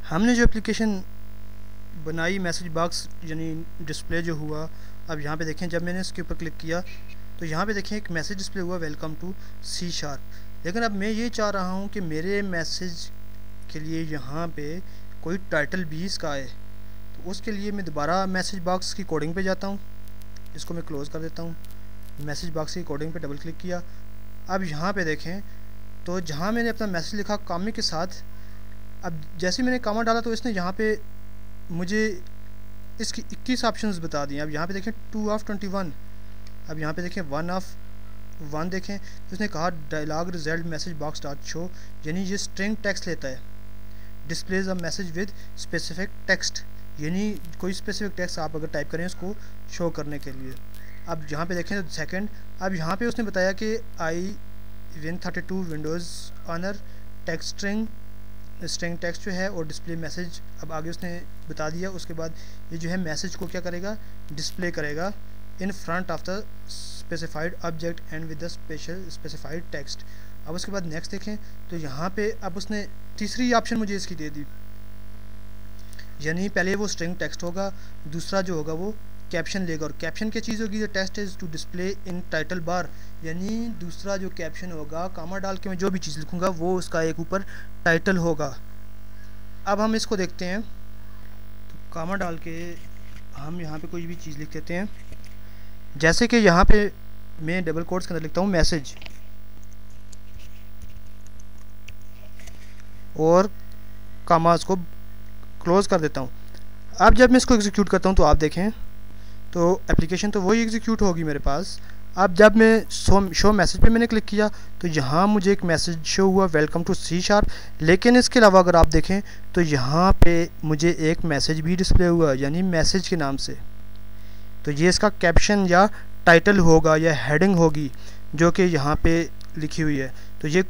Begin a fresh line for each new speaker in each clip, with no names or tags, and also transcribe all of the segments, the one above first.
हमने जो एप्लीकेशन बनाई मैसेज बॉक्स यानी डिस्प्ले जो हुआ, अब यहाँ पे देखें जब मैंने इसके ऊपर क्लिक किया तो यहाँ पे देखें एक मैसेज डिस्प्ले हुआ वेलकम टू सी शार्प। लेकिन अब मैं ये चाह रहा हूँ कि मेरे मैसेज के लिए यहाँ पे कोई टाइटल भी इसका आए, तो उसके लिए मैं दोबारा मैसेज बॉक्स की कोडिंग पे जाता हूँ। इसको मैं क्लोज़ कर देता हूँ। मैसेज बॉक्स की कोडिंग पे डबल क्लिक किया। अब यहाँ पे देखें तो जहाँ मैंने अपना मैसेज लिखा कामे के साथ, अब जैसे मैंने कामा डाला तो इसने यहाँ पे मुझे इसकी 21 ऑप्शंस बता दिए। अब यहाँ पे देखें 2 ऑफ 21, अब यहाँ पे देखें 1 ऑफ 1 देखें तो इसने कहा dialog result message box dot show, यानी ये स्ट्रिंग टेक्स्ट लेता है। Displays a message with specific text, यानी कोई स्पेसिफिक टेक्स्ट आप अगर टाइप करें उसको शो करने के लिए। अब यहाँ पे देखें तो सेकंड, अब यहाँ पे उसने बताया कि I Win32 Windows owner text string text जो है और डिस्प्ले मैसेज, अब आगे उसने बता दिया। उसके बाद ये जो है मैसेज को क्या करेगा, डिस्प्ले करेगा in front of the specified object and with the specified text. अब उसके बाद नेक्स्ट देखें तो यहाँ पे अब उसने तीसरी ऑप्शन मुझे इसकी दे दी, यानी पहले वो स्ट्रिंग टेक्स्ट होगा, दूसरा जो होगा वो कैप्शन लेगा, और कैप्शन क्या चीज़ होगी, the text is to display in title bar, यानी दूसरा जो कैप्शन होगा कामा डाल के मैं जो भी चीज़ लिखूँगा वो उसका एक ऊपर टाइटल होगा। अब हम इसको देखते हैं, तो कामा डाल के हम यहाँ पे कोई भी चीज़ लिख देते हैं, जैसे कि यहाँ पे मैं डबल कोट्स के अंदर लिखता हूँ मैसेज और कामास को क्लोज कर देता हूँ। अब जब मैं इसको एग्जीक्यूट करता हूँ तो आप देखें तो एप्लीकेशन तो वही एग्जीक्यूट होगी मेरे पास। अब जब मैं शो मैसेज पे मैंने क्लिक किया तो यहाँ मुझे एक मैसेज शो हुआ वेलकम टू सी शार्प, लेकिन इसके अलावा अगर आप देखें तो यहाँ पे मुझे एक मैसेज भी डिस्प्ले हुआ, यानी मैसेज के नाम से। तो ये इसका कैप्शन या टाइटल होगा या हेडिंग होगी जो कि यहाँ पे लिखी हुई है। तो ये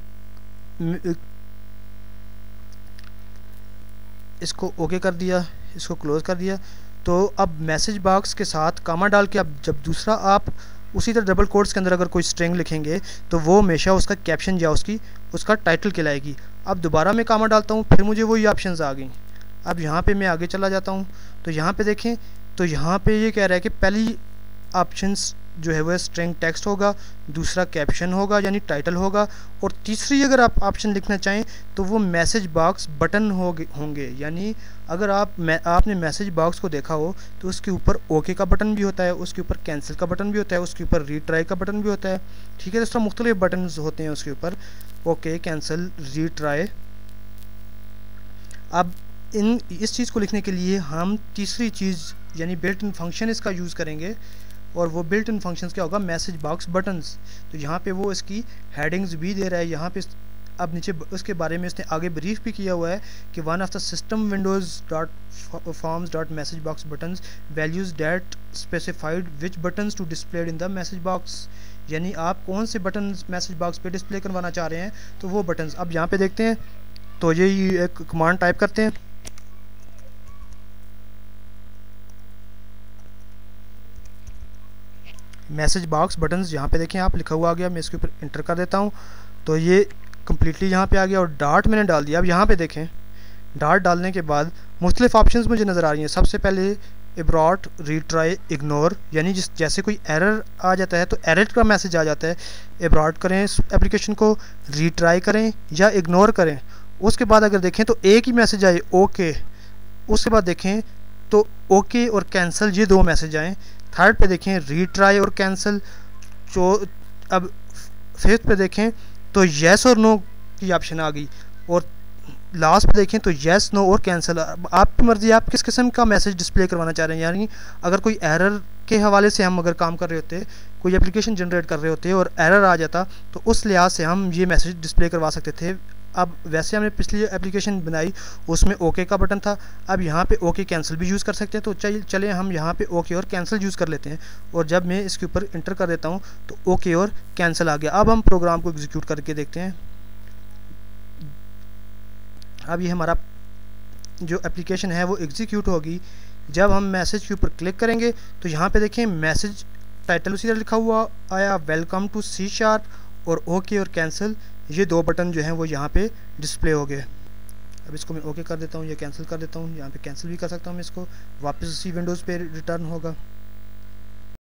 इसको ओके कर दिया, इसको क्लोज़ कर दिया। तो अब मैसेज बॉक्स के साथ कामा डाल के अब जब दूसरा आप उसी तरह डबल कोट्स के अंदर अगर कोई स्ट्रिंग लिखेंगे तो वो हमेशा उसका कैप्शन या उसका टाइटल कहलाएगी। अब दोबारा मैं कामा डालता हूँ, फिर मुझे वही ऑप्शंस आ गई। अब यहाँ पे मैं आगे चला जाता हूँ तो यहाँ पे देखें तो यहाँ पे ये कह रहा है कि पहली ऑप्शंस जो है वह स्ट्रिंग टेक्स्ट होगा, दूसरा कैप्शन होगा यानी टाइटल होगा, और तीसरी अगर आप ऑप्शन लिखना चाहें तो वो मैसेज बॉक्स बटन होंगे। यानी अगर आपने मैसेज बॉक्स को देखा हो तो उसके ऊपर ओके का बटन भी होता है, उसके ऊपर कैंसिल का बटन भी होता है, उसके ऊपर रीट्राई का बटन भी होता है। ठीक है, इस तरह मुख्तलिफ बटन होते हैं उसके ऊपर, ओके, कैंसिल, रीट्राई। अब इस चीज़ को लिखने के लिए हम तीसरी चीज़ यानी बिल्ट इन फंक्शन इसका यूज़ करेंगे, और वो बिल्ट इन फंक्शंस क्या होगा, मैसेज बॉक्स बटन्स। तो यहाँ पे वो इसकी हेडिंग्स भी दे रहा है यहाँ पे। अब नीचे उसके बारे में इसने आगे ब्रीफ भी किया हुआ है कि one of the system Windows dot forms dot message box buttons values that specified which buttons to displayed in the message box, यानी आप कौन से बटन मैसेज बॉक्स पे डिस्प्ले करवाना चाह रहे हैं तो वो बटन्स। अब यहाँ पे देखते हैं तो ये एक कमांड टाइप करते हैं, मैसेज बॉक्स बटन्स। यहाँ पे देखें आप लिखा हुआ आ गया, मैं इसके ऊपर इंटर कर देता हूँ तो ये कम्प्लीटली यहाँ पे आ गया, और डॉट मैंने डाल दिया। अब यहाँ पे देखें डॉट डालने के बाद मुख्तलिफ ऑप्शंस मुझे नज़र आ रही हैं। सबसे पहले एब्रॉट, रीट्राई, इग्नोर, यानी जैसे कोई एरर आ जाता है तो एरर का मैसेज आ जाता है, एब्रॉट करें इस एप्लीकेशन को, रीट्राई करें या इग्नोर करें। उसके बाद अगर देखें तो एक ही मैसेज आए ओके, उसके बाद देखें तो ओके और कैंसिल, ये दो मैसेज आए। थर्ड पे देखें रीट्राई और कैंसिल। अब फिफ्थ पे देखें तो येस और नो की ऑप्शन आ गई, और लास्ट पे देखें तो येस, नो और कैंसिल। आपकी मर्जी, आप किस किस्म का मैसेज डिस्प्ले करवाना चाह रहे हैं। यानी अगर कोई एरर के हवाले से हम अगर काम कर रहे होते, कोई एप्लीकेशन जनरेट कर रहे होते और एरर आ जाता तो उस लिहाज से हम ये मैसेज डिस्प्ले करवा सकते थे। अब वैसे हमने पिछली एप्लीकेशन बनाई उसमें ओके का बटन था, अब यहाँ पे ओके कैंसिल भी यूज़ कर सकते हैं। तो चले हम यहाँ पे ओके और कैंसिल यूज़ कर लेते हैं, और जब मैं इसके ऊपर इंटर कर देता हूँ तो ओके और कैंसिल आ गया। अब हम प्रोग्राम को एग्जीक्यूट करके देखते हैं। अब ये हमारा जो एप्लीकेशन है वो एग्जीक्यूट होगी। जब हम मैसेज के ऊपर क्लिक करेंगे तो यहाँ पे देखें मैसेज टाइटल उसी तरह लिखा हुआ आया, वेलकम टू सी शार्प, और ओके और कैंसिल, ये दो बटन जो हैं वो यहाँ पे डिस्प्ले हो गए। अब इसको मैं ओके कर देता हूँ या कैंसिल कर देता हूँ। यहाँ पे कैंसिल भी कर सकता हूँ मैं इसको, वापस इसी विंडोज़ पे रिटर्न होगा।